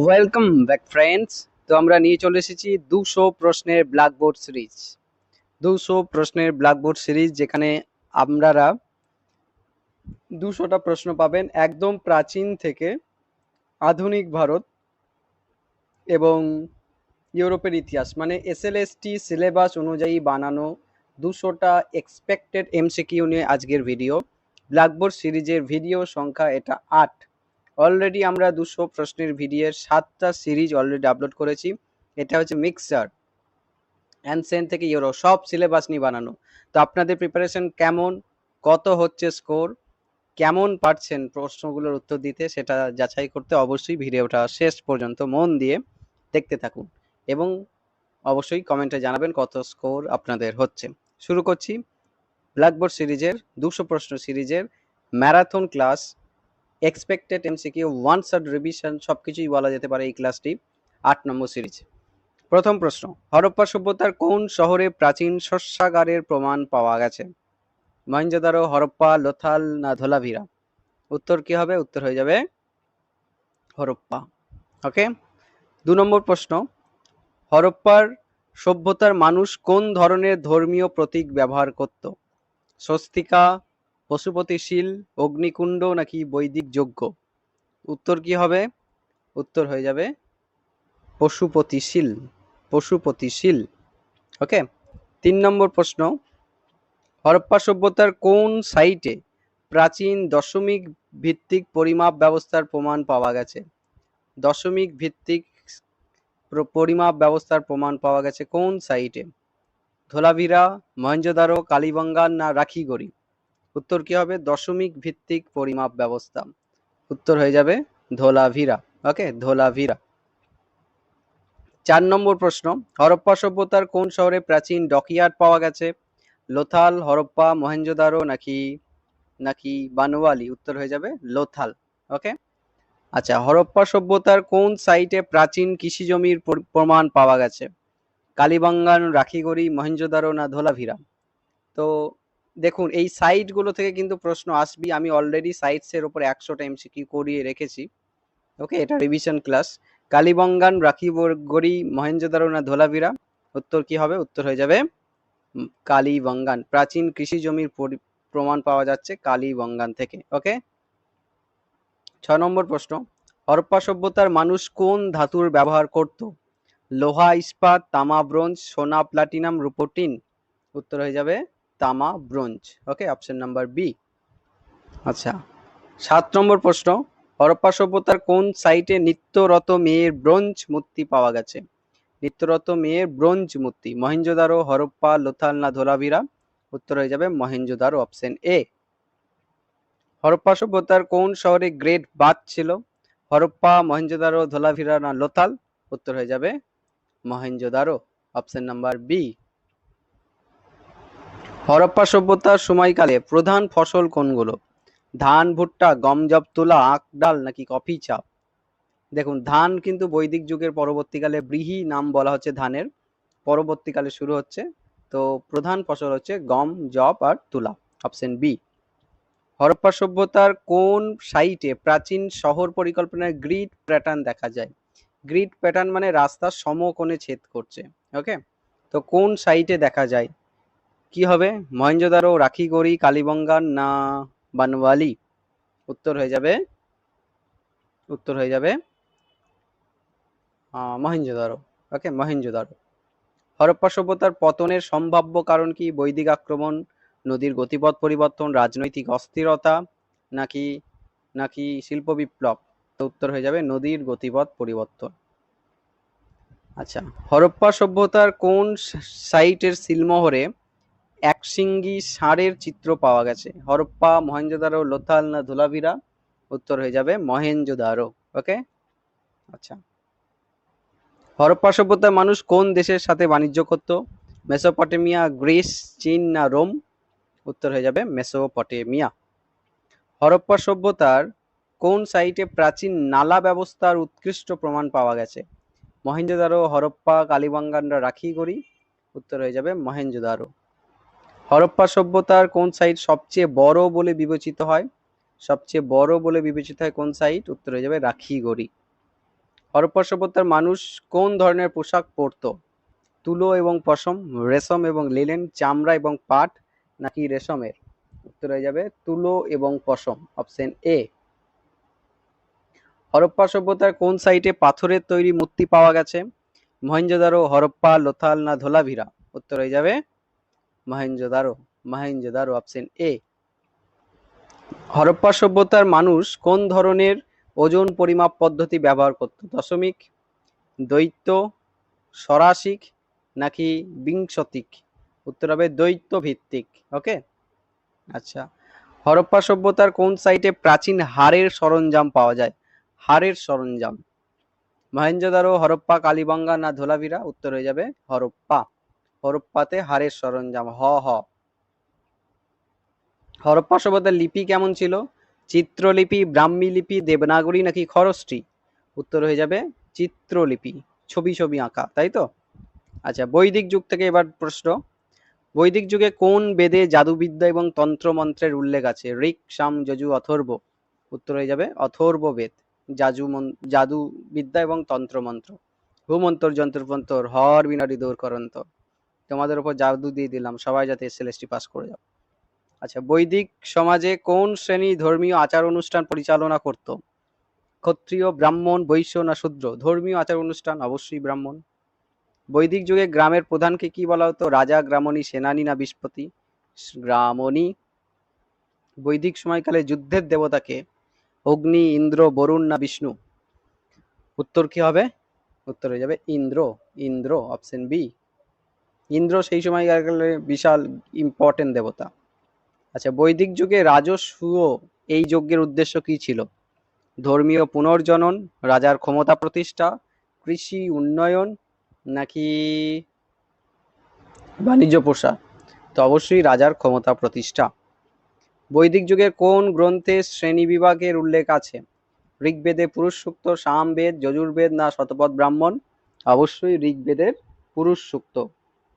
Welcome back friends. তো আমরা নিয়ে চলে এসেছি 200 প্রশ্নের ব্ল্যাকবোর্ড সিরিজ। 200 প্রশ্নের ব্ল্যাকবোর্ড সিরিজ যেখানে আপনারা 200টা প্রশ্ন পাবেন একদম প্রাচীন থেকে আধুনিক ভারত এবং ইউরোপের ইতিহাস, মানে এসএলএসটি সিলেবাস অনুযায়ী বানানো 200টা এক্সপেক্টেড এমসিকিউ নিয়ে আজকের ভিডিও। ব্ল্যাকবোর্ড সিরিজের ভিডিও সংখ্যা এটা 8। অলরেডি আমরা 200 প্রশ্নের ভিডিওর 7টা সিরিজ অলরেডি আপলোড করেছি। এটা হচ্ছে মিক্সার অ্যানসেন্ট থেকে ইউরো সব সিলেবাস নিয়ে বানানো। তো আপনাদের প্রিপারেশন কেমন, কত হচ্ছে স্কোর, কেমন পারছেন প্রশ্নগুলোর উত্তর দিতে, সেটা যাচাই করতে অবশ্যই ভিডিওটা শেষ পর্যন্ত মন দিয়ে দেখতে থাকুন এবং অবশ্যই কমেন্টে জানাবেন কত স্কোর আপনাদের হচ্ছে। শুরু করছি ব্ল্যাকবোর্ড সিরিজের 200 প্রশ্ন সিরিজের marathon class. Expected MCQ, one shot revision সবকিছুই বলা যেতে পারে এই ক্লাসটি। 8 নম্বর সিরিজ। প্রথম প্রশ্ন, হরপ্পা সভ্যতার কোন শহরে প্রাচীন শস্যাগারের প্রমাণ পাওয়া গেছে? মহেঞ্জোদারো, হরপ্পা, লোথাল না ধোলাভিরা? উত্তর কি হবে? উত্তর হয়ে যাবে হরপ্পা। ওকে। 2 নম্বর প্রশ্ন, হরপ্পার সভ্যতার মানুষ কোন ধরনের ধর্মীয় প্রতীক ব্যবহার করত? স্বস্তিকা, পশুপতিশীল, অগ্নিকুণ্ড নাকি বৈদিক যজ্ঞ? উত্তর কি হবে? উত্তর হয়ে যাবে পশুপতিশীল। পশুপতিশীল। ওকে। 3 নম্বর প্রশ্ন, হরপ্পা সভ্যতার কোন সাইটে প্রাচীন দশমিক ভিত্তিক পরিমাপ ব্যবস্থার প্রমাণ পাওয়া গেছে? দশমিক ভিত্তিক পরিমাপ ব্যবস্থার প্রমাণ পাওয়া গেছে কোন সাইটে? ধোলাভিরা, মহেঞ্জোদারো, কালীবঙ্গান না রাখিগড়ি? উত্তর কি হবে? দশমিক ভিত্তিক পরিমাপ ব্যবস্থা। উত্তর হয়ে যাবে ধোলাভিরা। ওকে, ধোলাভিরা। 4 নম্বর প্রশ্ন, হরপ্পা সভ্যতার কোন শহরে প্রাচীন ডকইয়ার্ড পাওয়া গেছে? লোথাল, হরপ্পা, মহেঞ্জোদারো নাকি বানওয়ালি? উত্তর হয়ে যাবে লোথাল। ওকে। আচ্ছা, হরপ্পা সভ্যতার কোন সাইটে প্রাচীন কৃষি জমির প্রমাণ পাওয়া গেছে? কালীবাঙ্গান, রাখিগড়ি, মহেঞ্জোদারো না ধোলাভিরা? তো দেখুন, এই সাইটগুলো থেকে কিন্তু প্রশ্ন আসবে। আমি অলরেডি সাইটসের উপর 100টা এমসিকিউ করিয়ে রেখেছি। ওকে, এটা রিভিশন ক্লাস। কালীবঙ্গান, রাখিগড়ি, মহেঞ্জোদারো না ধোলাভিরা? উত্তর কি হবে? উত্তর হয়ে যাবে কালীবঙ্গান। প্রাচীন কৃষি জমির প্রমাণ পাওয়া যাচ্ছে কালীবঙ্গান থেকে। ওকে। 6 নম্বর প্রশ্ন, হরপ্পা সভ্যতার মানুষ কোন ধাতুর ব্যবহার করত? লোহা, ইস্পাত, তামা, ব্রোঞ্জ, সোনা, প্লাটিনাম, রূপো, টিন? উত্তর হয়ে যাবে তামা, ব্রোঞ্জ। ওকে, অপশন নাম্বার বি। আচ্ছা, 7 নম্বর প্রশ্ন, হরপ্পা সভ্যতার কোন সাইটে নিত্যরত মেয়ের ব্রোঞ্জ মূর্তি পাওয়া গেছে? নিত্যরত মেয়ের ব্রোঞ্জ মূর্তি মহেঞ্জোদারো, হরপ্পা, লোথাল না ধোলাভিরা? উত্তর হয়ে যাবে মহেঞ্জোদারো, অপশন এ। হরপ্পা সভ্যতার কোন শহরে গ্রেট বাথ ছিল? হরপ্পা, মহেঞ্জোদারো, ধোলাভিরা না লোথাল? উত্তর হয়ে যাবে Mohenjodaro, option number B. Harappa সভ্যতার সময়কালে প্রধান ফসল কোনগুলো? ধান, ভুট্টা, গম, যব, তুলা, আখ, ডাল নাকি কফি, চা? দেখুন, ধান কিন্তু বৈদিক যুগের পরবর্তীকালে ব্রীহি নাম বলা হচ্ছে ধানের, পরবর্তীকালে শুরু হচ্ছে। তো প্রধান ফসল হচ্ছে গম, যব আর তুলা, অপশন বি। হরপ্পা সভ্যতার কোন সাইটে প্রাচীন শহর পরিকল্পনার গ্রিড প্যাটার্ন দেখা যায়? গ্রিড প্যাটার্ন মানে রাস্তা সমকোণে ছেদ করছে। ওকে, তো কোন সাইটে দেখা যায়? কি হবে? মহেঞ্জোদারো, রাখিগড়ি, কালীবঙ্গান না বানওয়ালি? উত্তর হয়ে যাবে মহেঞ্জোদারো। ওকে, মহেঞ্জোদারো। হরপ্পা সভ্যতার পতনের সম্ভাব্য কারণ কি? বৈদিক আক্রমণ, নদীর গতিপথ পরিবর্তন, রাজনৈতিক অস্থিরতা নাকি নাকি শিল্প বিপ্লব? তো উত্তর হয়ে যাবে নদীর গতিপথ পরিবর্তন। আচ্ছা, হরপ্পা সভ্যতার কোন সাইটের সিলমোহরে একশৃঙ্গী ষাঁড়ের চিত্র পাওয়া গেছে? হরপ্পা, মহেঞ্জোদারো, লোথাল না ধোলাভিরা? উত্তর হয়ে যাবে মহেঞ্জোদারো। ওকে। আচ্ছা, হরপ্পা সভ্যতার মানুষ কোন দেশের সাথে বাণিজ্য করত? মেসোপটেমিয়া, গ্রিস, চীন না রোম? উত্তর হয়ে যাবে মেসোপটেমিয়া। হরপ্পা সভ্যতার কোন সাইটে প্রাচীন নালা ব্যবস্থার উৎকৃষ্ট প্রমাণ পাওয়া গেছে? মহেঞ্জোদারো, হরপ্পা, কালীবাঙ্গান না রাখিগড়ি? উত্তর হয়ে যাবে মহেঞ্জোদারো। হরপ্পা সভ্যতার কোন সাইট সবচেয়ে বড় বলে বিবেচিত হয়? সবচেয়ে বড় বলে বিবেচিত হয় কোন সাইট? উত্তর হয়ে যাবে রাখিগড়ি। হরপ্পা সভ্যতার মানুষ কোন ধরনের পোশাক পরতো? তুলো এবং পশম, রেশম এবং লিনেন, চামড়া এবং পাট, নাকি রেশমের? উত্তর হয়ে যাবে তুলো এবং পশম, অপশন এ। হরপ্পা সভ্যতার কোন সাইটে পাথরের তৈরি মূর্তি পাওয়া গেছে? মহেঞ্জোদারো, হরপ্পা, লোথাল না ধোলাভিরা? উত্তর হয়ে যাবে মহেঞ্জোদারো, মহেঞ্জোদারো, অপশন এ। হরপ্পা সভ্যতার মানুষ কোন ধরনের ওজন পরিমাপ পদ্ধতি ব্যবহার করত? দশমিক, দ্বৈত, সরাসিক নাকি বিংশতিক? উত্তর হবে দ্বৈত ভিত্তিক। ওকে, আচ্ছা। হরপ্পা সভ্যতার কোন সাইটে প্রাচীন হাড়ের সরঞ্জাম পাওয়া যায়? হাড়ের সরঞ্জাম, মহেঞ্জোদারো, হরপ্পা, কালীবঙ্গা না ধোলাভিরা? উত্তর হয়ে যাবে হরপ্পা। হরপ্পাতে হাড়ের সরঞ্জাম, হ হ। হরপ্পা সভ্যতার লিপি কেমন ছিল? চিত্রলিপি, ব্রাহ্মী লিপি, দেবনাগরী নাকি খরস্টি? উত্তর হয়ে যাবে চিত্রলিপি, ছবি ছবি আঁকা, তাই তো? আচ্ছা, বৈদিক যুগ থেকে এবার প্রশ্ন। বৈদিক যুগে কোন বেদে জাদুবিদ্যা এবং তন্ত্রমন্ত্রের উল্লেখ আছে? ঋক, সাম, যজু, অথর্ব? উত্তর হয়ে যাবে অথর্ব বেদ। জাদুবিদ্যা এবং তন্ত্রমন্ত্র, হুমন্তর যন্ত্রপন্তর হর বিনারী দূর করন্ত। তোমাদের উপর জাদু দিয়ে দিলাম, সবাই যাতে এসএলএসটি পাস করে যাও। আচ্ছা, বৈদিক সমাজে কোন শ্রেণী ধর্মীয় আচার অনুষ্ঠান পরিচালনা করত? ক্ষত্রিয়, ব্রাহ্মণ, বৈশ্য না শূদ্র? ধর্মীয় আচার অনুষ্ঠান অবশ্যই ব্রাহ্মণ। বৈদিক যুগে গ্রামের প্রধানকে কি বলা হতো? রাজা, গ্রামণী, সেনানী না বিষ্পতি? গ্রামণী। বৈদিক সময়কালে যুদ্ধের দেবতাকে? অগ্নি, ইন্দ্র, বরুণ না বিষ্ণু? উত্তর কি হবে? উত্তর হয়ে যাবে ইন্দ্র, ইন্দ্র, অপশন বি। ইন্দ্র সেই সময়কালে বিশাল ইম্পর্টেন্ট দেবতা। আচ্ছা, বৈদিক যুগে রাজস্ব এই যজ্ঞের উদ্দেশ্য কি ছিল? ধর্মীয় পুনর্জনন, রাজার ক্ষমতা প্রতিষ্ঠা, কৃষি উন্নয়ন নাকি বাণিজ্য প্রসার? তো অবশ্যই রাজার ক্ষমতা প্রতিষ্ঠা। বৈদিক যুগের কোন গ্রন্থে শ্রেণী বিভাগের উল্লেখ আছে? ঋগ্বেদে পুরুষ সূক্ত, সামবেদ, যজুর্বেদ না শতপথ ব্রাহ্মণ? অবশ্যই ঋগ্বেদের পুরুষ সূক্ত,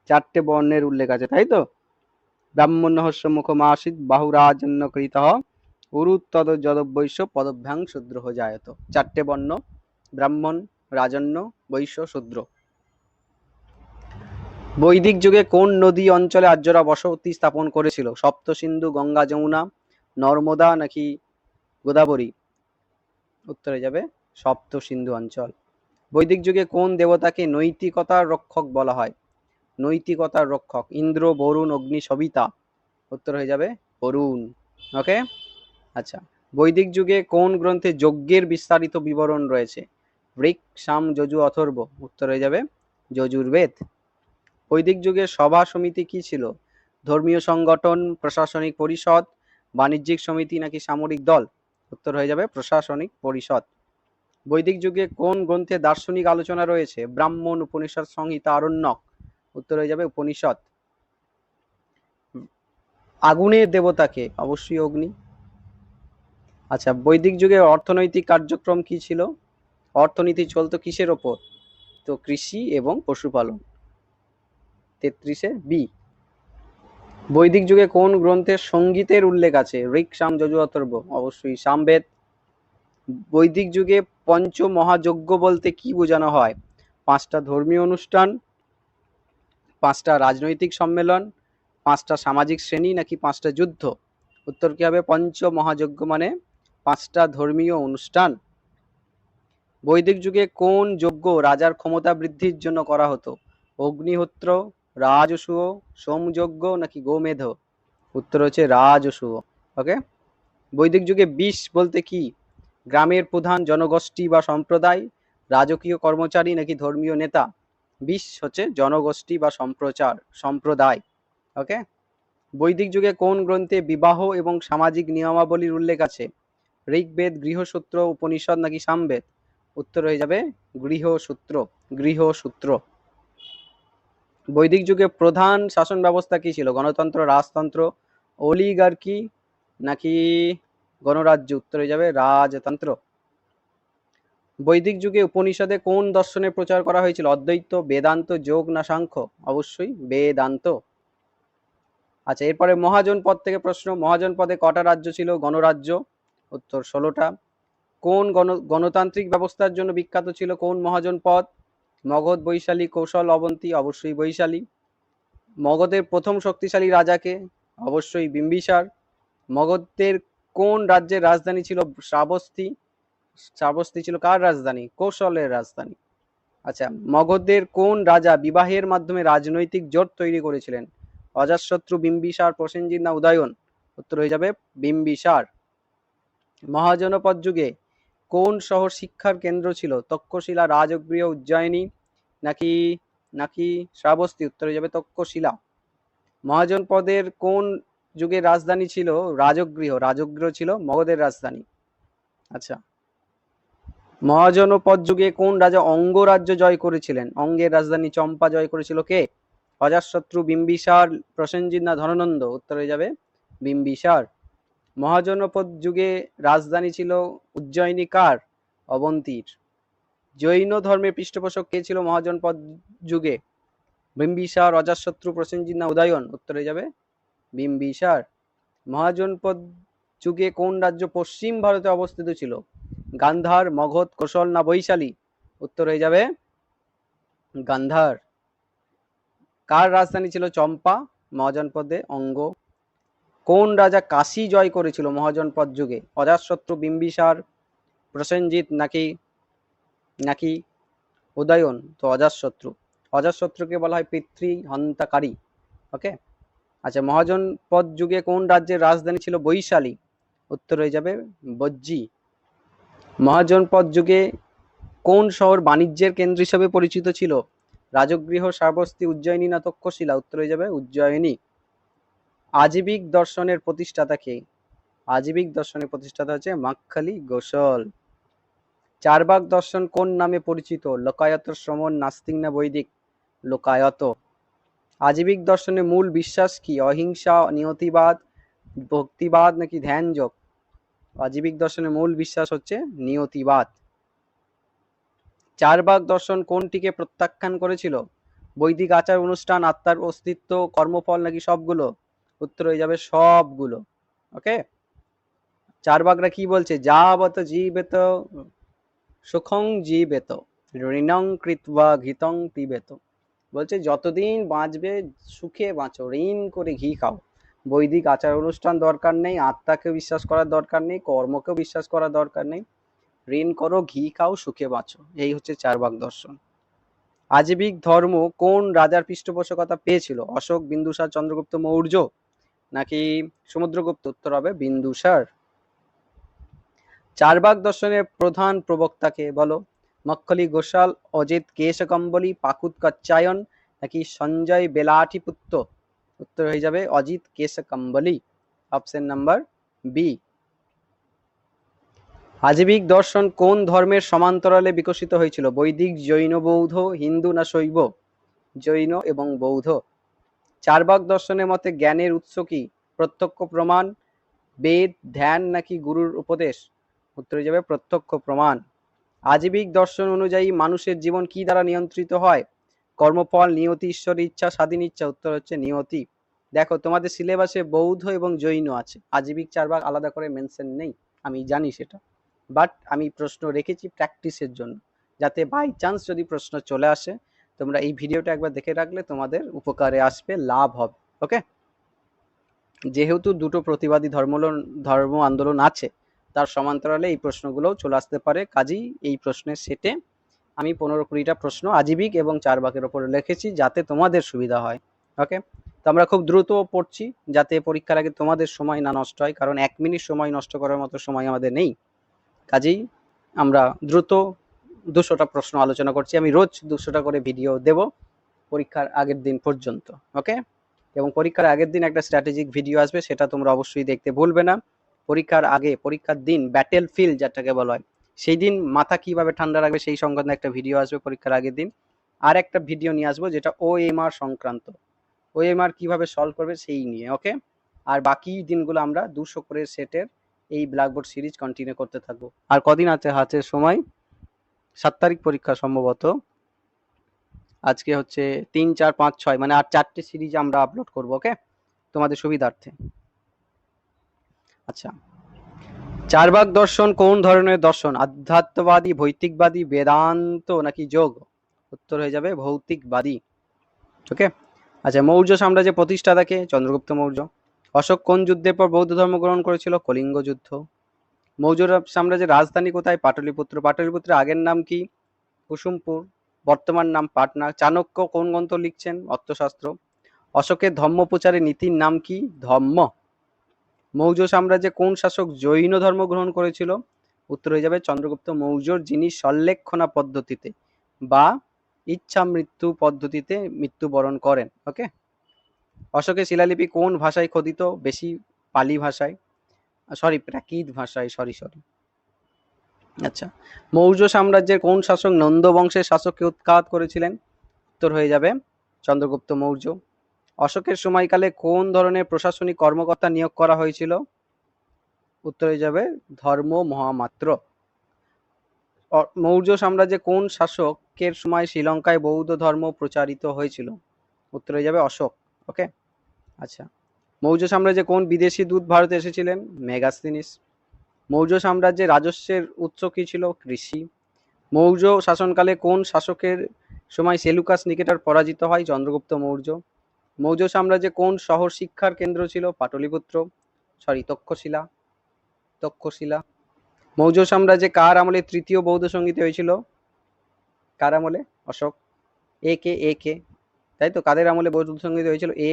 4টে বর্ণের উল্লেখ আছে, তাই তো? ব্রাহ্মণ্যহস্য মুখমাসিত বাহুরাজন্য কৃতঃ উরুত্তদ যদবৈশ্য পদভ্যাং শূদ্রঃ জায়ত। 4টে বর্ণ, ব্রাহ্মণ, রাজন্য, বৈশ্য, শূদ্র। বৈদিক যুগে কোন নদী অঞ্চলে আর্যরা বসতি স্থাপন করেছিল? সপ্ত সিন্ধু, গঙ্গা, যমুনা, নর্মদা নাকি গোদাবরী? উত্তরে যাবে সপ্ত সিন্ধু অঞ্চল। বৈদিক যুগে কোন দেবতাকে নৈতিকতার রক্ষক বলা হয়? নৈতিকতার রক্ষক ইন্দ্র, বরুণ, অগ্নি, সবিতা? উত্তর হয়ে যাবে বরুণ। ওকে, আচ্ছা। বৈদিক যুগে কোন গ্রন্থে যজ্ঞের বিস্তারিত বিবরণ রয়েছে? ঋক, সাম, যজু, অথর্ব? উত্তর হয়ে যাবে যজুর্বেদ। বৈদিক যুগে সভা সমিতি কি ছিল? ধর্মীয় সংগঠন, প্রশাসনিক পরিষদ, বাণিজ্যিক সমিতি নাকি সামরিক দল? উত্তর হয়ে যাবে প্রশাসনিক পরিষদ। বৈদিক যুগে কোন গ্রন্থে দার্শনিক আলোচনা রয়েছে? ব্রাহ্মণ, উপনিষদ, সংহিতা, আরণ্যক? উত্তর হয়ে যাবে উপনিষদ। আগুনের দেবতাকে? অবশ্যই অগ্নি। আচ্ছা, বৈদিক যুগে অর্থনৈতিক কার্যক্রম কি ছিল? অর্থনীতি চলতো কিসের ওপর? তো কৃষি এবং পশুপালন, 33-এর বি। বৈদিক যুগে কোন গ্রন্থে সঙ্গীতের উল্লেখ আছে? ঋক, সাম, যজু, অথর্ব? অবশ্যই সামবেদ। বৈদিক যুগে পঞ্চমহাযজ্ঞ বলতে কি বোঝানো হয়? 5টা ধর্মীয় অনুষ্ঠান, 5টা রাজনৈতিক সম্মেলন, 5টা সামাজিক শ্রেণী নাকি 5টা যুদ্ধ? উত্তর কি হবে? পঞ্চমহাযজ্ঞ মানে 5টা ধর্মীয় অনুষ্ঠান। বৈদিক যুগে কোন যজ্ঞ রাজার ক্ষমতা বৃদ্ধির জন্য করা হতো? অগ্নিহোত্র, রাজসূয়, সোমযজ্ঞ নাকি গোমেধ? উত্তর হচ্ছে রাজসূয়। ওকে। বৈদিক যুগে বিশ বলতে কি? গ্রামের প্রধান, জনগোষ্ঠী বা সম্প্রদায়, রাজকীয় কর্মচারী নাকি ধর্মীয় নেতা? বিশ হচ্ছে জনগোষ্ঠী বা সম্প্রদায়। ওকে। বৈদিক যুগে কোন গ্রন্থে বিবাহ এবং সামাজিক নিয়মাবলীর উল্লেখ আছে? ঋগ্বেদ, গৃহসূত্র, উপনিষদ নাকি সামবেদ? উত্তর হয়ে যাবে গৃহসূত্র, গৃহসূত্র। বৈদিক যুগে প্রধান শাসন ব্যবস্থা কি ছিল? গণতন্ত্র, রাজতন্ত্র, অলিগার্কি নাকি গণরাজ্য? উত্তর হয়ে যাবে রাজতন্ত্র। বৈদিক যুগে উপনিষদে কোন দর্শনের প্রচার করা হয়েছিল? অদ্বৈত, বেদান্ত, যোগ না সাংখ্য? অবশ্যই বেদান্ত। আচ্ছা, এরপরে মহাজন পদ থেকে প্রশ্ন। মহাজন পদে কটা রাজ্য ছিল? গণরাজ্য? উত্তর 16টা। কোন গণতান্ত্রিক ব্যবস্থার জন্য বিখ্যাত ছিল কোন মহাজনপদ? মগধ, বৈশালী, কৌশল, অবন্তী? অবশ্যই বৈশালী। মগধের প্রথম শক্তিশালী রাজাকে? অবশ্যই বিম্বিসার। মগধের কোন রাজ্যের রাজধানী ছিল শ্রাবস্তী? শ্রাবস্তী ছিল কার রাজধানী? কৌশলের রাজধানী। আচ্ছা, মগধের কোন রাজা বিবাহের মাধ্যমে রাজনৈতিক জোট তৈরি করেছিলেন? অজাতশত্রু, বিম্বিসার, প্রসেনজিৎ না উদয়ন? উত্তর হয়ে যাবে বিম্বিসার। মহাজনপদ যুগে কোন শহর শিক্ষার কেন্দ্র ছিল? তক্ষশিলা, রাজগৃহ, উজ্জয়িনী নাকি নাকি শ্রাবস্তী? উত্তর হয়ে যাবে তক্ষশিলা। মহাজনপদের কোন যুগের রাজধানী ছিল রাজগৃহ? রাজগৃহ ছিল মগধের রাজধানী। আচ্ছা, মহাজনপদ যুগে কোন রাজা অঙ্গরাজ্য জয় করেছিলেন? অঙ্গের রাজধানী চম্পা জয় করেছিল কে? অজাতশত্রু, বিম্বিসার, প্রসেনজিৎ না ধননন্দ? উত্তর হয়ে যাবে বিম্বিসার। মহাজনপদ যুগে রাজধানী ছিল উজ্জয়িনী কার? অবন্তীর। জৈন ধর্মের পৃষ্ঠপোষক কে ছিল মহাজনপদ যুগে? বিম্বিসার, অজাতশত্রু, প্রসেনজিৎ না উদয়ন? উত্তর হয়ে যাবে বিম্বিসার। মহাজনপদ যুগে কোন রাজ্য পশ্চিম ভারতে অবস্থিত ছিল? গান্ধার, মগধ, কোশল না বৈশালী? উত্তর হয়ে যাবে গান্ধার। কার রাজধানী ছিল চম্পা? মহাজনপদে অঙ্গ। কোন রাজা কাশী জয় করেছিল মহাজনপদ যুগে? অজাতশত্রু, বিম্বিসার, প্রসেনজিৎ নাকি নাকি উদয়ন? তো অজাতশত্রু। অজাতশত্রুকে বলা হয় পিতৃ হন্তাকারী। ওকে। আচ্ছা, মহাজনপদ যুগে কোন রাজ্যের রাজধানী ছিল বৈশালী? উত্তর হয়ে যাবে বজ্জি। মহাজনপদ যুগে কোন শহর বাণিজ্যের কেন্দ্র হিসেবে পরিচিত ছিল? রাজগৃহ, শ্রাবস্তী, উজ্জয়িনী না তক্ষশিলা? উত্তর হয়ে যাবে উজ্জয়িনী। আজীবিক দর্শনের প্রতিষ্ঠাতা কে? আজীবিক দর্শনের প্রতিষ্ঠাতা হচ্ছে মাক্খালি গোসল। চারবাক দর্শন কোন নামে পরিচিত? লোকায়ত, শ্রমণ, নাস্তিক না বৈদিক? লোকায়ত। আজীবিক দর্শনের মূল বিশ্বাস কি? অহিংসা, নিয়তিবাদ, ভক্তিবাদ নাকি ধ্যানযোগ? আজীবিক দর্শনের মূল বিশ্বাস হচ্ছে নিয়তিবাদ। চারবাক দর্শন কোনটিকে প্রত্যাখ্যান করেছিল? বৈদিক আচার অনুষ্ঠান, আত্মার অস্তিত্ব, কর্মফল নাকি সবগুলো? উত্তর হয়ে যাবে সবগুলো। ওকে। চারবাকরা কি বলছে? যাবত জীবেত সুখং জীবেত ঋণং কৃত্বা ঘৃতং পিবেত। বলছে যতদিন বাঁচবে সুখে বাঁচো, ঋণ করে ঘি খাও। বৈদিক আচার অনুষ্ঠান দরকার নেই, আত্মাকে বিশ্বাস করার দরকার নেই, কর্মকেও বিশ্বাস করার দরকার নেই। ঋণ করো, ঘি খাও, সুখে বাঁচো। এই হচ্ছে চারবাক দর্শন। আজীবিক ধর্ম কোন রাজার পৃষ্ঠপোষকতা পেয়েছিল? অশোক, বিন্দুসার, চন্দ্রগুপ্ত মৌর্য নাকি সমুদ্রগুপ্ত? উত্তর হবে বিন্দুসার। চারবাক দর্শনের প্রধান প্রবক্তাকে বলো? মক্খলি গোসাল, অজিত কেশকম্বলী, পাকুত কাচ্চায়ন নাকি সঞ্জয় বেলাঠিপুত্র? উত্তর হয়ে যাবে Ajita Keshakambali. Option number B. Ajivika দর্শন কোন ধর্মের সমান্তরালে বিকশিত হয়েছিল? বৈদিক, জৈন, বৌদ্ধ, হিন্দু না শৈব? জৈন এবং বৌদ্ধ। চারবাক দর্শনের মতে জ্ঞানের উৎস কি? প্রত্যক্ষ প্রমাণ, বেদ, ধ্যান নাকি গুরুর উপদেশ? উত্তর হয়ে যাবে প্রত্যক্ষ প্রমাণ। আজীবিক দর্শন অনুযায়ী মানুষের জীবন কি দ্বারা নিয়ন্ত্রিত হয়? কর্মফল, নিয়তি, ঈশ্বরের ইচ্ছা, স্বাধীন ইচ্ছা? উত্তর হচ্ছে নিয়তি। দেখো তোমাদের সিলেবাসে বৌদ্ধ এবং জৈন আছে, আজীবিক চারবাক আলাদা করে মেনশন নেই, আমি জানি সেটা, বাট আমি প্রশ্ন রেখেছি প্র্যাকটিসের জন্য, যাতে বাই চান্স যদি প্রশ্ন চলে আসে তোমরা এই ভিডিওটা একবার দেখে রাখলে তোমাদের উপকারে আসবে, লাভ হবে। ওকে। যেহেতু দুটো প্রতিবাদী ধর্ম আন্দোলন আছে, তার সমান্তরালে এই প্রশ্নগুলোও চলে আসতে পারে। কাজেই এই প্রশ্নের সেটে আমি 15-20টা প্রশ্ন আজীবিক এবং চারবাকের ওপরে লিখেছি যাতে তোমাদের সুবিধা হয়। ওকে। তো আমরা খুব দ্রুত পড়ছি যাতে পরীক্ষার আগে তোমাদের সময় না নষ্ট হয়, কারণ 1 মিনিট সময় নষ্ট করার মতো সময় আমাদের নেই। কাজেই আমরা দ্রুত 200টা প্রশ্ন আলোচনা করছি। আমি রোজ 200টা করে ভিডিও দেব পরীক্ষার আগের দিন পর্যন্ত। ওকে। এবং পরীক্ষার আগের দিন একটা স্ট্র্যাটেজিক ভিডিও আসবে, সেটা তোমরা অবশ্যই দেখতে ভুলবে না। পরীক্ষার আগে, পরীক্ষার দিন ব্যাটেল ফিল্ড যেটাকে বলা হয়, সেই দিন মাথা কিভাবে ঠান্ডা রাখবে সেই সংক্রান্ত একটা ভিডিও আসবে পরীক্ষার আগের দিন। আর একটা ভিডিও নিয়ে আসবো যেটা ওএমআর সংক্রান্ত, ওএমআর কিভাবে সলভ করবে সেই নিয়ে। ওকে। আর বাকি দিনগুলো আমরা 200 করে সেটের এই ব্ল্যাকবোর্ড সিরিজ কন্টিনিউ করতে থাকবো। আর কদিন আছে হাতে সময়? 7 তারিখ পরীক্ষা সম্ভবত। আজকে হচ্ছে 3, 4, 5, 6, মানে আর 4টে সিরিজ আমরা আপলোড করবো। ওকে, তোমাদের সুবিধার্থে। আচ্ছা, চারবাক দর্শন কোন ধরনের দর্শন? আধ্যাত্মবাদী, ভৌতিকবাদী, বেদান্ত নাকি যোগ? উত্তর হয়ে যাবে ভৌতিকবাদী। ওকে। আচ্ছা, মৌর্য সাম্রাজ্যের প্রতিষ্ঠাতা কে? চন্দ্রগুপ্ত মৌর্য। অশোক কোন যুদ্ধের পর বৌদ্ধ ধর্ম গ্রহণ করেছিল? কলিঙ্গ যুদ্ধ। মৌর্য সাম্রাজ্যের রাজধানী কোথায়? পাটলিপুত্র। পাটলিপুত্রের আগের নাম কি? কুসুমপুর। বর্তমান নাম পাটনা। চাণক্য কোন গ্রন্থ লিখছেন? অর্থশাস্ত্র। অশোকের ধর্ম প্রচারের নীতির নাম কি? ধম্ম। মৌর্য সাম্রাজ্যে কোন শাসক জৈন ধর্ম গ্রহণ করেছিল? উত্তর হয়ে যাবে চন্দ্রগুপ্ত মৌর্য, যিনি সল্লেখনা পদ্ধতিতে বা ইচ্ছা মৃত্যু পদ্ধতিতে মৃত্যুবরণ করেন। ওকে। অশোকের শিলালিপি কোন ভাষায় খোদিত? বেশি পালি ভাষায়, প্রাকৃত ভাষায়, সরি। আচ্ছা, মৌর্য সাম্রাজ্যের কোন শাসক নন্দ বংশের শাসককে উৎখাত করেছিলেন? উত্তর হয়ে যাবে চন্দ্রগুপ্ত মৌর্য। অশোকের সময়কালে কোন ধরনের প্রশাসনিক কর্মকর্তা নিয়োগ করা হয়েছিল? উত্তর হয়ে যাবে ধর্ম মহামাত্র। মৌর্য সাম্রাজ্যে কোন শাসকের সময় শ্রীলঙ্কায় বৌদ্ধ ধর্ম প্রচারিত হয়েছিল? উত্তর হয়ে যাবে অশোক। ওকে। আচ্ছা, মৌর্য সাম্রাজ্যে কোন বিদেশি দূত ভারতে এসেছিলেন? মেগাস্তিনিস। মৌর্য সাম্রাজ্যের রাজস্বের উৎস কি ছিল? কৃষি। মৌর্য শাসনকালে কোন শাসকের সময় সেলুকাস নিকেটর পরাজিত হয়? চন্দ্রগুপ্ত মৌর্য। মৌর্য সাম্রাজ্যে কোন শহর শিক্ষার কেন্দ্র ছিল? পাটলিপুত্র, তক্ষশিলা। মৌর্য সাম্রাজ্যে কার আমলে তৃতীয় বৌদ্ধ সঙ্গীত হয়েছিল? কার আমলে? অশোক। এ কে, তাই তো? কাদের আমলে বৌদ্ধ সঙ্গীত হয়েছিল? এ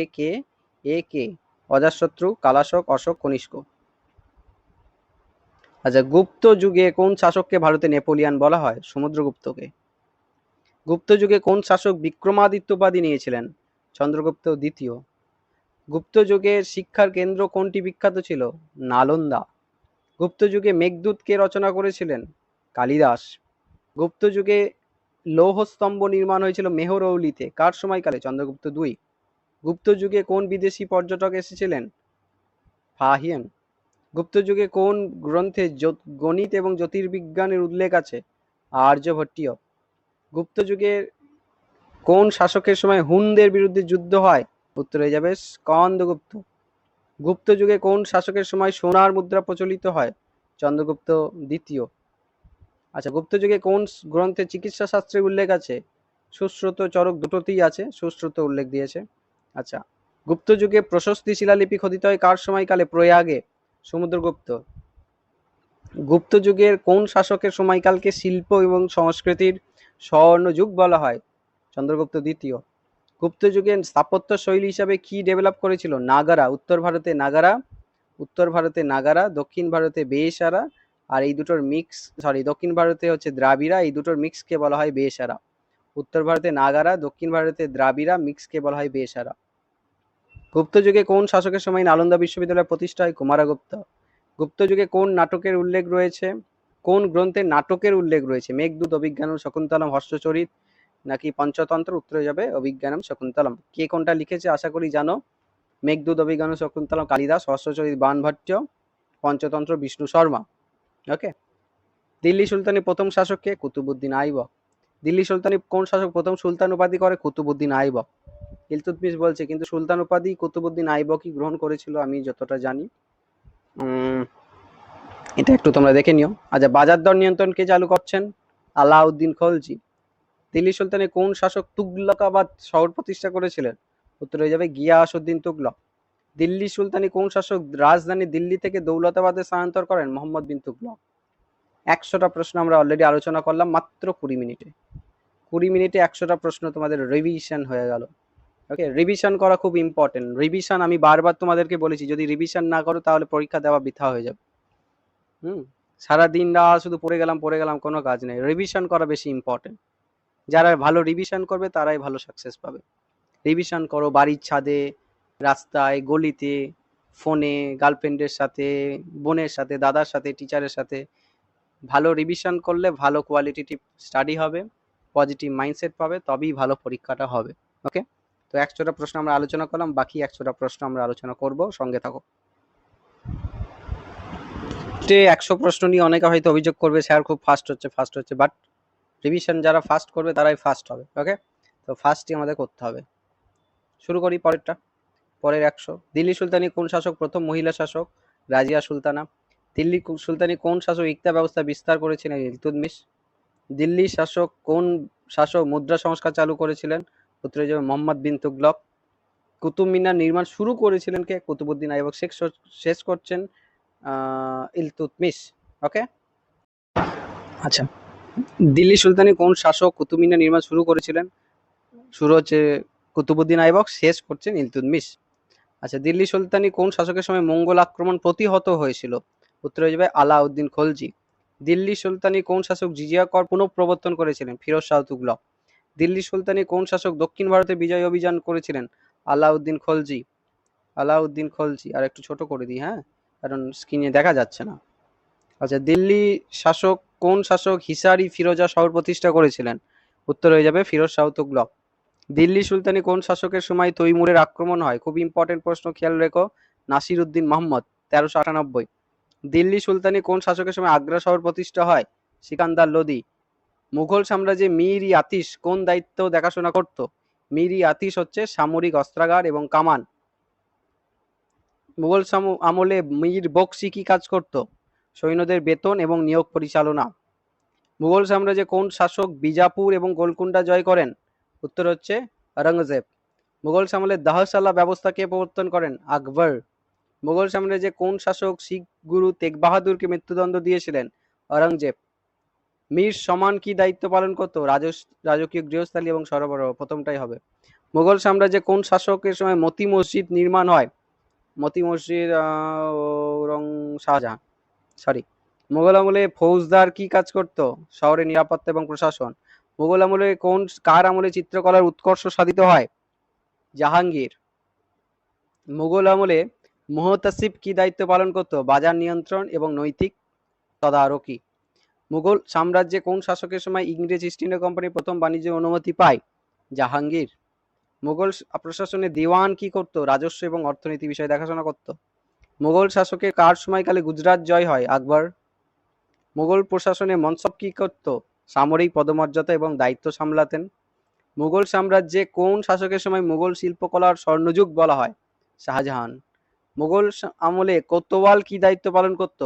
কে, অজাতশত্রু, কালাশোক, অশোক, কনিষ্ক। আচ্ছা, গুপ্ত যুগে কোন শাসককে ভারতে নেপোলিয়ান বলা হয়? সমুদ্রগুপ্তকে। গুপ্ত যুগে কোন শাসক বিক্রমাদিত্য উপাধি নিয়েছিলেন? চন্দ্রগুপ্ত দ্বিতীয়। গুপ্ত যুগের শিক্ষার কেন্দ্র কোনটি বিখ্যাত ছিল? নালন্দা। গুপ্ত যুগে মেঘদূত কে রচনা করেছিলেন? কালিদাস। গুপ্ত যুগে লৌহ স্তম্ভ নির্মাণ হয়েছিল মেহরৌলিতে, কার সময়কালে? চন্দ্রগুপ্ত দুই। গুপ্ত যুগে কোন বিদেশি পর্যটক এসেছিলেন? ফাহিয়ান। গুপ্ত যুগে কোন গ্রন্থে গণিত এবং জ্যোতির্বিজ্ঞানের উল্লেখ আছে? আর্যভট্টীয়। গুপ্ত যুগের কোন শাসকের সময় হুনদের বিরুদ্ধে যুদ্ধ হয়? উত্তর হয়ে যাবে স্কন্দগুপ্ত। গুপ্ত যুগে কোন শাসকের সময় সোনার মুদ্রা প্রচলিত হয়? চন্দ্রগুপ্ত দ্বিতীয়। আচ্ছা, গুপ্ত যুগে কোন গ্রন্থে চিকিৎসা শাস্ত্রের উল্লেখ আছে? সুশ্রুত, চরক দুটোতেই আছে, সুশ্রুত উল্লেখ দিয়েছে। আচ্ছা, গুপ্ত যুগে প্রশস্তি শিলালিপি খোদিত হয় কার সময়কালে? প্রয়াগে, সমুদ্রগুপ্ত। গুপ্ত যুগের কোন শাসকের সময়কালকে শিল্প এবং সংস্কৃতির স্বর্ণযুগ বলা হয়? চন্দ্রগুপ্ত দ্বিতীয়। গুপ্ত যুগের স্থাপত্য শৈলী হিসাবে কি ডেভেলপ করেছিল? নাগারা। উত্তর ভারতে নাগারা, দক্ষিণ ভারতে বেসারা, আর এই দুটোর মিক্স, দক্ষিণ ভারতে হচ্ছে দ্রাবিড়া, এই দুটোর মিক্সকে বলা হয় বেসারা। উত্তর ভারতে নাগারা, দক্ষিণ ভারতে দ্রাবিড়া, মিক্সকে বলা হয় বেসারা। গুপ্ত যুগে কোন শাসকের সময় নালন্দা বিশ্ববিদ্যালয় প্রতিষ্ঠা হয়? কুমারগুপ্ত। গুপ্ত যুগে কোন নাটকের উল্লেখ রয়েছে? কোন গ্রন্থে নাটকের উল্লেখ রয়েছে? মেঘদূত, অভিজ্ঞানম, শকুন্তলম, হর্ষচরিত নাকি পঞ্চতন্ত্র? উত্তরে যাবে অভিজ্ঞানম শকুন্তলম। কে কোনটা লিখেছে আশা করি জানো। মেঘদূত, অভিজ্ঞানম, শকুন্তলম কালিদাস, হর্ষচরিত বাণভট্ট, পঞ্চতন্ত্র বিষ্ণু শর্মা। ওকে। দিল্লি সুলতানি প্রথম শাসক কে? কুতুবুদ্দিন আইবক। দিল্লি সুলতানি কোন শাসক প্রথম সুলতান উপাধি করে? কুতুবুদ্দিন আইবক। ইলতুৎমিশ বলছে কিন্তু সুলতান উপাধি কুতুবুদ্দিন আইবকই গ্রহণ করেছিল আমি যতটা জানি। এটা একটু তোমরা দেখে নিও। আচ্ছা, বাজার দর নিয়ন্ত্রণ কে চালু করছেন? আলাউদ্দিন খলজি। দিল্লি সুলতানের কোন শাসক তুগলকাবাদ শহর প্রতিষ্ঠা করেছিলেন? উত্তর হয়ে যাবে গিয়াসউদ্দিন তুগলক। দিল্লি সুলতানি কোন শাসক রাজধানী দিল্লি থেকে দৌলতাবাদে স্থানান্তর করেন? মোহাম্মদ বিন তুগলক। 100টা প্রশ্ন আমরা অলরেডি আলোচনা করলাম মাত্র 20 মিনিটে। 20 মিনিটে 100টা প্রশ্ন তোমাদের রিভিশন হয়ে গেল। ওকে, রিভিশন করা খুব ইম্পর্টেন্ট। রিভিশন আমি বারবার তোমাদেরকে বলেছি, যদি রিভিশন না করো তাহলে পরীক্ষা দেওয়া বৃথা হয়ে যাবে। সারাদিন রাত শুধু পড়ে গেলাম, কোনো কাজ নেই। রিভিশন করা বেশি ইম্পর্টেন্ট। যারা ভালো রিভিশন করবে তারাই ভালো সাকসেস পাবে। রিভিশন করো বাড়ির ছাদে, রাস্তায়, গলিতে, ফোনে, গার্লফ্রেন্ডের সাথে, বোনের সাথে, দাদার সাথে, টিচারের সাথে। ভালো রিভিশন করলে ভালো কোয়ালিটেটিভ স্টাডি হবে, পজিটিভ মাইন্ডসেট পাবে, তবেই ভালো পরীক্ষাটা হবে। ওকে, তো 100টা প্রশ্ন আমরা আলোচনা করলাম, বাকি 100টা প্রশ্ন আমরা আলোচনা করব, সঙ্গে থাকো। 100 প্রশ্ন নিয়ে অনেকে হয়তো অভিযোগ করবে স্যার খুব ফাস্ট হচ্ছে, বাট রিভিশন যারা ফাস্ট করবে তারাই ফাস্ট হবে। ওকে, তো ফাস্টই আমাদের করতে হবে। শুরু করি পরেরটা। পরের 100। দিল্লি সুলতানি কোন শাসক প্রথম মহিলা শাসক? রাজিয়া সুলতানা। দিল্লি সুলতানি কোন শাসক ইকতা ব্যবস্থা বিস্তার করেছিলেন? ইলতুৎমিশ। দিল্লি শাসক কোন শাসক মুদ্রা সংস্কার চালু করেছিলেন? উত্তরে যাবে মোহাম্মদ বিন তুগলক। কুতুব মিনার নির্মাণ শুরু করেছিলেন কে? কুতুবউদ্দিন আইবক। শেষ করছেন ইলতুৎমিশ। ওকে, আচ্ছা, দিল্লি সুলতানি কোন শাসক কুতুব মিনার নির্মাণ শুরু করেছিলেন? শুরু হচ্ছে কুতুবউদ্দিন আইবক, শেষ করছেন ইলতুৎমিশ। আচ্ছা, দিল্লি সুলতানি কোন শাসকের সময় মঙ্গল আক্রমণ প্রতিহত হয়েছিল? উত্তর হয়ে যাবে আলাউদ্দিন খলজি। দিল্লি সুলতানি কোন শাসক জিজিয়া কর পুনঃপ্রবর্তন করেছিলেন? ফিরোজ শাহ তুগলক। দিল্লি সুলতানি কোন শাসক দক্ষিণ ভারতে বিজয় অভিযান করেছিলেন? আলাউদ্দিন খলজি। আলাউদ্দিন খলজি। আর একটু ছোট করে দিই, হ্যাঁ, কারণ স্ক্রিনে দেখা যাচ্ছে না। আচ্ছা, দিল্লি শাসক কোন শাসক হিসারি ফিরোজা শহর প্রতিষ্ঠা করেছিলেন? উত্তর হয়ে যাবে ফিরোজ শাহ তুগলক। দিল্লি সুলতানি কোন শাসকের সময় তৈমুরের আক্রমণ হয়? খুব ইম্পর্টেন্ট প্রশ্ন, খেয়াল রেখো। নাসির উদ্দিন মোহাম্মদ, 1398। দিল্লি সুলতানি কোন শাসকের সময় আগ্রা শহর প্রতিষ্ঠা হয়? সিকান্দার লোদি। মুঘল সাম্রাজ্যে মীর ই আতিশ কোন দায়িত্ব দেখাশোনা করত? মীর ই আতিশ হচ্ছে সামরিক অস্ত্রাগার এবং কামান। মুঘল আমলে মীর বক্সি কি কাজ করত? সৈন্যদের বেতন এবং নিয়োগ পরিচালনা। মুঘল সাম্রাজ্যে কোন শাসক বিজাপুর এবং গোলকুন্ডা জয় করেন? উত্তর হচ্ছে আওরঙ্গজেব। মুঘল সাম্রাজ্যের দাহশালা ব্যবস্থা কে প্রবর্তন করেন? আকবর। মুঘল সাম্রাজ্যে কোন শাসক শিখ গুরু তেগ বাহাদুরকে মৃত্যুদণ্ড দিয়েছিলেন? আওরঙ্গজেব। মীর সমান কি দায়িত্ব পালন করতো? রাজকীয় গৃহস্থালী এবং সরবরাহ, প্রথমটাই হবে। মুঘল সাম্রাজ্যে কোন শাসকের সময় মতি মসজিদ নির্মাণ হয়? মতি মসজিদ শাহজাহান, সরি। মুঘল আমলে ফৌজদার কি কাজ করত? শহরে নিরাপত্তা এবং প্রশাসন। মুঘল আমলে কার আমলে চিত্রকলার উৎকর্ষ সাধিত হয়? জাহাঙ্গীর। মুঘল আমলে মুহতাসিব কি দায়িত্ব পালন করত? বাজার নিয়ন্ত্রণ এবং নৈতিক তদারকি। মুঘল সাম্রাজ্যে কোন শাসকের সময় ইংরেজ ইস্ট ইন্ডিয়া কোম্পানি প্রথম বাণিজ্যের অনুমতি পায়? জাহাঙ্গীর। মুঘল প্রশাসনে দেওয়ান কি করত? রাজস্ব এবং অর্থনীতি বিষয়ে দেখাশোনা করত। মুঘল শাসকের কার সময়কালে গুজরাট জয় হয়? আকবর। মুঘল প্রশাসনে মনসব কি করত? সামরিক পদমর্যাদা এবং দায়িত্ব সামলাতেন। মুঘল সাম্রাজ্যে কোন শাসকের সময় মুঘল শিল্পকলার স্বর্ণযুগ বলা হয়? শাহজাহান। মুঘল আমলে কোতোয়াল কি দায়িত্ব পালন করত?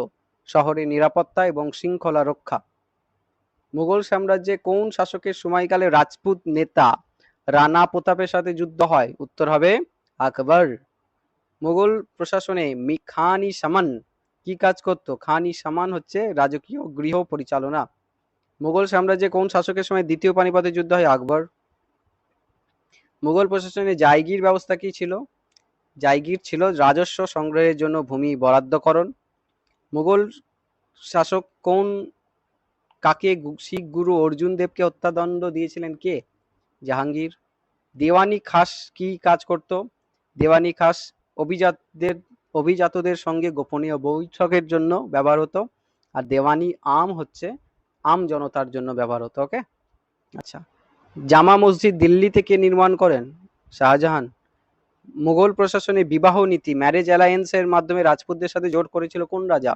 শহরে নিরাপত্তা এবং শৃঙ্খলা রক্ষা। মুঘল সাম্রাজ্যে কোন শাসকের সময়কালে রাজপুত নেতা রানা প্রতাপের সাথে যুদ্ধ হয়? উত্তর হবে আকবর। মুঘল প্রশাসনে খান ই সামান কি কাজ করত? খান ই সামান হচ্ছে রাজকীয় গৃহ পরিচালনা। মুঘল সাম্রাজ্যে কোন শাসকের সময় দ্বিতীয় পানিপথের যুদ্ধ হয়? আকবর। মুঘল প্রশাসনে জায়গির ব্যবস্থা কি ছিল? জায়গির ছিল রাজস্ব সংগ্রহের জন্য ভূমি বরাদ্দকরণ। মুঘল শাসক কাকে শিখ গুরু অর্জুন দেবকে হত্যাদণ্ড দিয়েছিলেন? কে? জাহাঙ্গীর। দেওয়ানি খাস কি কাজ করত? দেওয়ানি খাস অভিজাতদের সঙ্গে গোপনীয় বৈঠকের জন্য ব্যবহার হতো। আর দেওয়ানি আম হচ্ছে আম জনতার জন্য ব্যবহার হতো। ওকে, আচ্ছা, জামা মসজিদ দিল্লিতে কে নির্মাণ করেন? শাহজাহান। মুঘল প্রশাসনে বিবাহ নীতি ম্যারেজ অ্যালায়েন্সের মাধ্যমে রাজপুতদের সাথে জোট করেছিল কোন রাজা?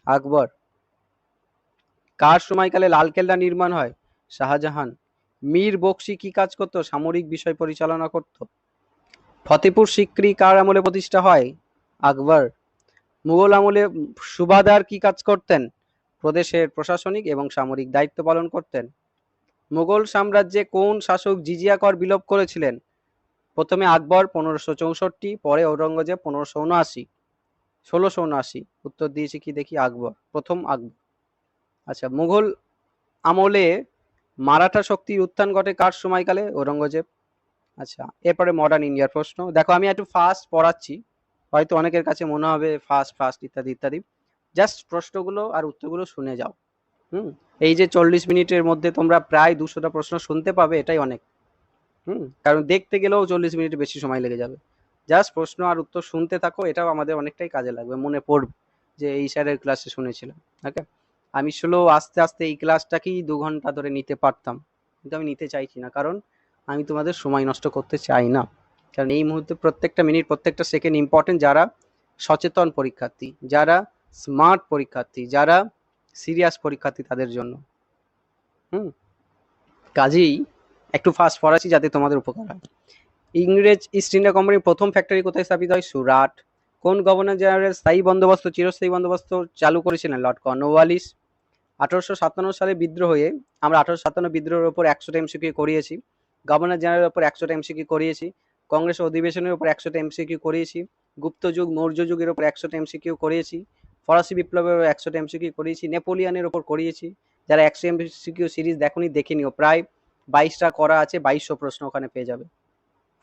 আকবর। কার সময়কালে লালকেল্লা নির্মাণ হয়? শাহজাহান। মীর বক্সি কি কাজ করত? সামরিক বিষয় পরিচালনা করত। ফতেপুর সিক্রি কার আমলে প্রতিষ্ঠা হয়? আকবর। মুঘল আমলে সুবাদার কি কাজ করতেন? প্রদেশের প্রশাসনিক এবং সামরিক দায়িত্ব পালন করতেন। মুঘল সাম্রাজ্যে কোন শাসক জিজিয়া কর বিলোপ করেছিলেন? প্রথমে আকবর 1564, পরে ঔরঙ্গজেব 1679। উত্তর দিয়েছি কি দেখি? আকবর, প্রথম আকবর। আচ্ছা, মুঘল আমলে মারাঠা শক্তির উত্থান ঘটে কার সময়কালে? ঔরঙ্গজেব। আচ্ছা, এরপরে মডার্ন ইন্ডিয়ার প্রশ্ন। দেখো, আমি একটু ফাস্ট পড়াচ্ছি, হয়তো অনেকের কাছে মনে হবে ফাস্ট ফাস্ট ইত্যাদি ইত্যাদি। জাস্ট প্রশ্নগুলো আর উত্তরগুলো শুনে যাও। এই যে 40 মিনিটের মধ্যে তোমরা প্রায় 200টা প্রশ্ন শুনতে পাবে, এটাই অনেক। কারণ দেখতে গেলেও 40 মিনিট বেশি সময় লেগে যাবে। জাস্ট প্রশ্ন আর উত্তর শুনতে থাকো, এটাও আমাদের অনেকটাই কাজে লাগবে, মনে পড়বে যে এই স্যারের ক্লাসে শুনেছিলাম। ওকে, আমি আস্তে আস্তে এই ক্লাসটাকেই 2 ঘন্টা ধরে নিতে পারতাম, কিন্তু আমি নিতে চাইছি না, কারণ আমি তোমাদের সময় নষ্ট করতে চাই না। কারণ এই মুহূর্তে প্রত্যেকটা মিনিট, প্রত্যেকটা সেকেন্ড ইম্পর্টেন্ট। যারা সচেতন পরীক্ষার্থী, যারা স্মার্ট পরীক্ষার্থী, যারা সিরিয়াস পরীক্ষার্থী, তাদের জন্য। কাজেই একটু ফাস্ট পড়াচ্ছি যাতে তোমাদের উপকার হয়। ইংরেজ ইস্ট ইন্ডিয়া কোম্পানির প্রথম ফ্যাক্টরি কোথায় স্থাপিত হয়? সুরাট। কোন গভর্নর জেনারেল স্থায়ী বন্দোবস্ত চিরস্থায়ী বন্দোবস্ত চালু করেছিলেন? Lord Cornwallis. 1857 সালে বিদ্রোহে আমরা 1857 বিদ্রোহের উপর 100টা এমসিকিউ করিয়েছি, গভর্নর জেনারেলের উপর 100টা এমসিকিউ করিয়েছি, কংগ্রেস অধিবেশনের উপর 100টা এমসিকিউ করিয়েছি, গুপ্ত যুগ মৌর্য যুগের উপর 100টা এমসিকিউ করিয়েছি, ফরাসি বিপ্লবের 100টা এমসিকিউ করিয়েছি, নেপোলিয়ানের উপর করিয়েছি। যারা 100 এমসিকিউ সিরিজ দেখোনি দেখে নিও, প্রায় 22টা করা আছে, 2200 প্রশ্ন ওখানে পেয়ে যাবে,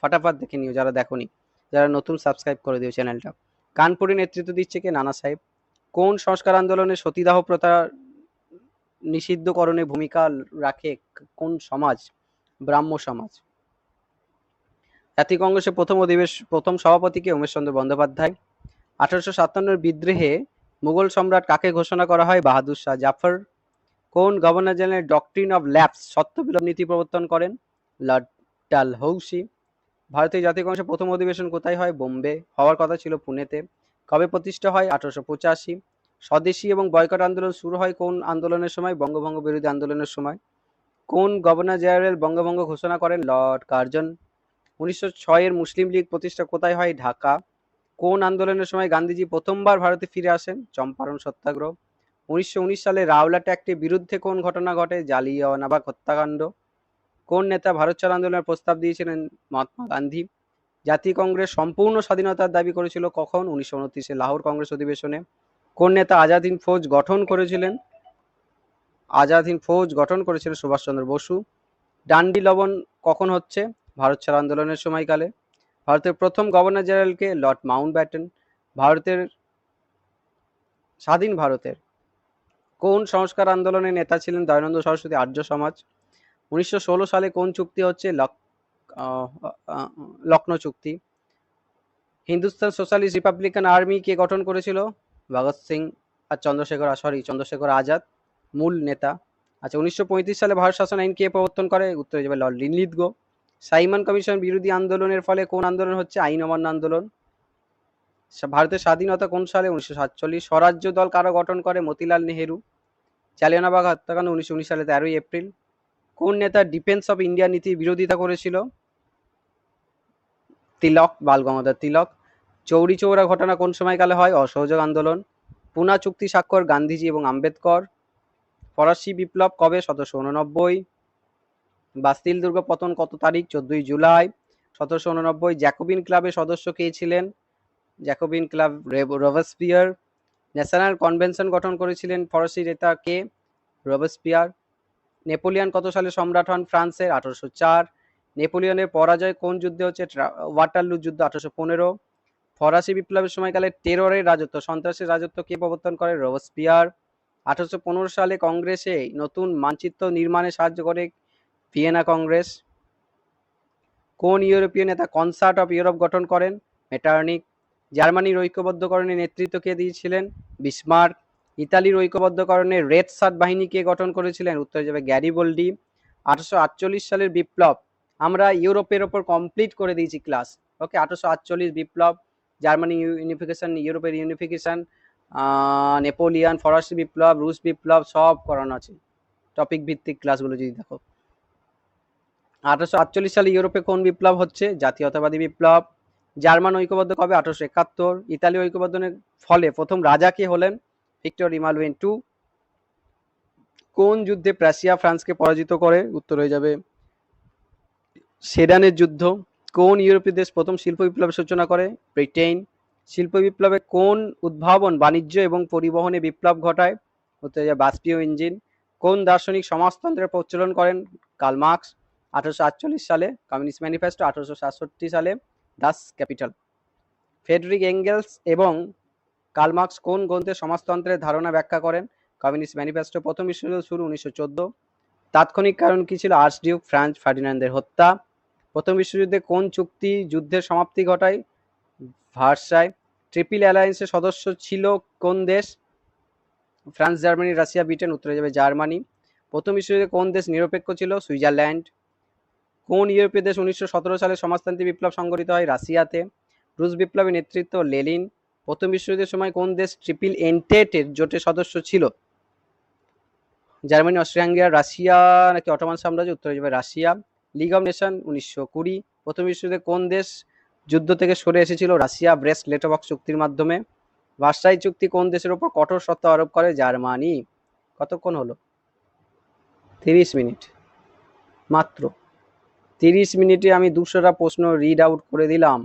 ফটাফট দেখে নিও যারা দেখোনি। যারা নতুন সাবস্ক্রাইব করে দিও চ্যানেলটা। কানপুরে নেতৃত্ব দিচ্ছে কে? নানা সাহেব। কোন সংস্কার আন্দোলনে সতীদাহ প্রথা নিষিদ্ধকরণে ভূমিকা রাখে কোন সমাজ? ব্রাহ্ম সমাজ। জাতীয় কংগ্রেসের প্রথম সভাপতি কে? উমেশচন্দ্র বন্দ্যোপাধ্যায়। 1857 বিদ্রোহে মুঘল সম্রাট কাকে ঘোষণা করা হয়? বাহাদুর শাহ জাফর। কোন governor general doctrine of lapse সত্য বিলোপ নীতি প্রবর্তন করেন? লর্ড ডালহৌসি। ভারতীয় জাতীয় কংগ্রেসের প্রথম অধিবেশন কোথায় হয়? বোম্বে। হওয়ার কথা ছিল পুনেতে। কবে প্রতিষ্ঠা হয়? 1885। স্বদেশী এবং বয়কট আন্দোলন শুরু হয় কোন আন্দোলনের সময়? বঙ্গভঙ্গ বিরোধী আন্দোলনের সময়। কোন গভর্নর জেনারেল বঙ্গভঙ্গ ঘোষণা করেন? Lord Curzon. 1906 এর মুসলিম লীগ প্রতিষ্ঠা কোথায় হয়? ঢাকা। কোন আন্দোলনের সময় গান্ধীজি প্রথমবার ভারতে ফিরে আসেন? চম্পারণ সত্যাগ্রহ। 1919 সালে রাওলাট অ্যাক্টের বিরুদ্ধে কোন ঘটনা ঘটে? জালিয়ানওয়ালাবাগ হত্যাকাণ্ড। কোন নেতা ভারত ছাড় আন্দোলনের প্রস্তাব দিয়েছিলেন? মহাত্মা গান্ধী। জাতীয় কংগ্রেস সম্পূর্ণ স্বাধীনতার দাবি করেছিল কখন? 1929 লাহোর কংগ্রেস অধিবেশনে। কোন নেতা আজাদ হিন্দ ফৌজ গঠন করেছিলেন? আজাদ হিন্দ ফৌজ গঠন করেছিলেন সুভাষচন্দ্র বসু। ডান্ডি লবণ কখন হচ্ছে? ভারত ছাড় আন্দোলনের সময়কালে। ভারতের প্রথম গভর্নর জেনারেলকে? Lord Mountbatten. স্বাধীন ভারতের কোন সংস্কার আন্দোলনের নেতা ছিলেন? দয়ানন্দ সরস্বতী। আর্য সমাজ। 1916 সালে কোন চুক্তি হচ্ছে? লখনৌ চুক্তি। হিন্দুস্তান সোশ্যালিস্ট রিপাবলিকান আর্মি কে গঠন করেছিল? ভগৎ সিং আর চন্দ্রশেখর আজাদ মূল নেতা। আচ্ছা, 1935 সালে ভারত শাসন আইন কে প্রবর্তন করে? উত্তরে যাবে লর্ড লিনলিথগো। সাইমন কমিশন বিরোধী আন্দোলনের ফলে কোন আন্দোলন হচ্ছে? আইন অমান্য আন্দোলন। ভারতের স্বাধীনতা কোন সালে? 1947। স্বরাজ্য দল কারা গঠন করে? মতিলাল নেহেরু। জালিয়ানওয়ালাবাগ হত্যাকাণ্ড 1919 সালে 13ই এপ্রিল। কোন নেতা ডিফেন্স অফ ইন্ডিয়া নীতির বিরোধিতা করেছিল? তিলক, বাল গঙ্গাধর তিলক। চৌরি চৌরা ঘটনা কোন সময়কালে হয়? অসহযোগ আন্দোলন। পুনা চুক্তি স্বাক্ষর গান্ধীজি এবং আম্বেদকর। ফরাসি বিপ্লব কবে? 1789। বাস্তিল দুর্গ পতন কত তারিখ? 14ই জুলাই 1789। জ্যাকোবিন ক্লাবের সদস্য কে ছিলেন? Jacobin club Robespierre. National convention গঠন করেছিলেন ফরাসি নেতা কে? রোবেসপিয়ার। নেপোলিয়ন কত সালে সম্রাট হন ফ্রান্সের? 1804। নেপোলিয়নের পরাজয় কোন যুদ্ধে হচ্ছে? ওয়াটারলু যুদ্ধ 1815। ফরাসি বিপ্লবের সময়কালে টেররের রাজত্ব, সন্ত্রাসের রাজত্ব কে প্রবর্তন করে? রোবেসপিয়ার। 1815 সালে কংগ্রেসে নতুন মানচিত্র নির্মাণে সাহায্য করে ভিয়েনা কংগ্রেস। কোন ইউরোপীয় নেতা কনসার্ট অফ ইউরোপ গঠন করেন? মেটার্নিক। জার্মানির ঐক্যবদ্ধকরণে নেতৃত্ব কে দিয়েছিলেন? বিসমার্ক। ইতালির ঐক্যবদ্ধকরণে রেড শার্ট বাহিনী কে গঠন করেছিলেন? উত্তরে যাবে গ্যারিবল্ডি। 1848 সালের বিপ্লব আমরা ইউরোপের ওপর কমপ্লিট করে দিয়েছি ক্লাস। ওকে, 1848 বিপ্লব, জার্মানি ইউনিফিকেশন, ইউরোপের ইউনিফিকেশন, নেপোলিয়ান, ফরাসি বিপ্লব, রুশ বিপ্লব সব করানো আছে টপিক ভিত্তিক ক্লাসগুলো যদি দেখো। 1848 সালে ইউরোপে কোন বিপ্লব হচ্ছে? জাতীয়তাবাদী বিপ্লব। জার্মান ঐক্যবদ্ধ কবে? 1871। ইতালি ঐক্যবদ্ধনের ফলে প্রথম রাজা কে হলেন? Victor Emmanuel II। কোন যুদ্ধে প্রাশিয়া ফ্রান্সকে পরাজিত করে? উত্তর হয়ে যাবে সেডানের যুদ্ধ। কোন ইউরোপীয় দেশ প্রথম শিল্প বিপ্লবের সূচনা করে? ব্রিটেন। শিল্প বিপ্লবে কোন উদ্ভাবন বাণিজ্য এবং পরিবহনে বিপ্লব ঘটায়? উত্তর যাবে বাষ্পীয় ইঞ্জিন। কোন দার্শনিক সমাজতন্ত্রের প্রচলন করেন? Karl Marx. 1848 সালে কমিউনিস্ট ম্যানিফেস্টো, 1867 সালে দাস ক্যাপিটাল। ফ্রেডরিক এঙ্গেলস এবং কার্ল মার্কস কোন গ্রন্থে সমাজতন্ত্রের ধারণা ব্যাখ্যা করেন? Communist manifesto. প্রথম বিশ্বযুদ্ধ শুরু 1914। তাৎক্ষণিক কারণ কি ছিল? আর্চডিউক ফ্রান্স ফার্ডিনান্ডের হত্যা। প্রথম বিশ্বযুদ্ধে কোন চুক্তি যুদ্ধের সমাপ্তি ঘটায়? ভার্সাই। ট্রিপল অ্যালায়েন্সের সদস্য ছিল কোন দেশ? France, Germany, Russia, Britain. উত্তরে যাবে জার্মানি। প্রথম বিশ্বযুদ্ধে কোন দেশ নিরপেক্ষ ছিল? সুইজারল্যান্ড। কোন ইউরোপীয় দেশ 1917 সালে সমাজতান্ত্রিক বিপ্লব সংঘটিত হয়? রাশিয়াতে। রুশ বিপ্লবের নেতৃত্ব লেনিন। প্রথম বিশ্বযুদ্ধের সময় কোন দেশ ট্রিপল এন্টেটের জোটের সদস্য ছিল? জার্মানি, অস্ট্রিয়া হাঙ্গেরি, রাশিয়া নাকি অটোমান সাম্রাজ্য? উত্তরে যাবে রাশিয়া। League of nation 1920। প্রথম বিশ্বযুদ্ধে কোন দেশ যুদ্ধ থেকে সরে এসেছিল রাশিয়া ব্রেস্ট লেটবক্স চুক্তির মাধ্যমে। ভার্সাই চুক্তি কোন দেশের উপর কঠোর শর্ত আরোপ করে? জার্মানি। কতক্ষণ হলো? 30 মিনিট মাত্র। 30 মিনিটে আমি 200টা প্রশ্ন রিড আউট করে দিলাম।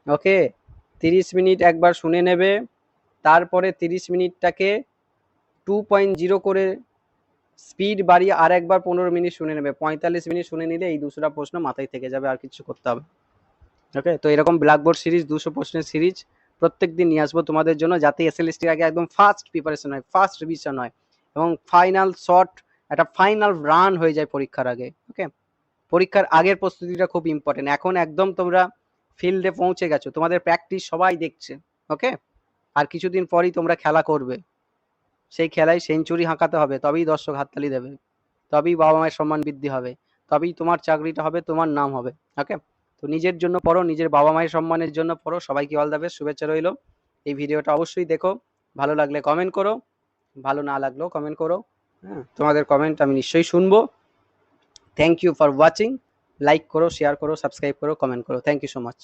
ওকে, 30 মিনিট একবার শুনে নেবে, তারপরে 30 মিনিটটাকে 2.0 করে স্পিড বাড়িয়ে আর একবার 15 মিনিট শুনে নেবে। 45 মিনিট শুনে নিলে এই 200টা প্রশ্ন মাথায় থেকে যাবে, আর কিছু করতে হবে। ওকে, তো এরকম ব্ল্যাকবোর্ড সিরিজ 200 প্রশ্নের সিরিজ প্রত্যেক দিন নিয়ে আসবো তোমাদের জন্য, যাতে এসএলএসটির আগে একদম ফাস্ট প্রিপারেশন হয়, ফাস্ট রিভিশন হয় এবং ফাইনাল শর্ট একটা ফাইনাল রান হয়ে যায় পরীক্ষার আগে। ওকে, পরীক্ষার আগের প্রস্তুতিটা খুব ইম্পর্টেন্ট। এখন একদম তোমরা ফিল্ডে পৌঁছে গেছো, তোমাদের প্র্যাকটিস সবাই দেখছে। ওকে, আর কিছুদিন পরই তোমরা খেলা করবে, সেই খেলায় সেঞ্চুরি হাঁকাতে হবে, তবেই দর্শক হাততালি দেবে, তবেই বাবা মায়ের সম্মান বৃদ্ধি হবে, তবেই তোমার চাকরিটা হবে, তোমার নাম হবে। ওকে, তো নিজের জন্য পড়ো, নিজের বাবা মায়ের সম্মানের জন্য পড়ো। সবাইকে অল দ্য বেস্ট, শুভেচ্ছা রইল। এই ভিডিওটা অবশ্যই দেখো, ভালো লাগলে কমেন্ট করো, ভালো না লাগলেও কমেন্ট করো। হ্যাঁ, তোমাদের কমেন্ট আমি নিশ্চয়ই শুনবো। Thank you for watching. Like করো, শেয়ার করো, সাবস্ক্রাইব করো, কমেন্ট করো। Thank you so much.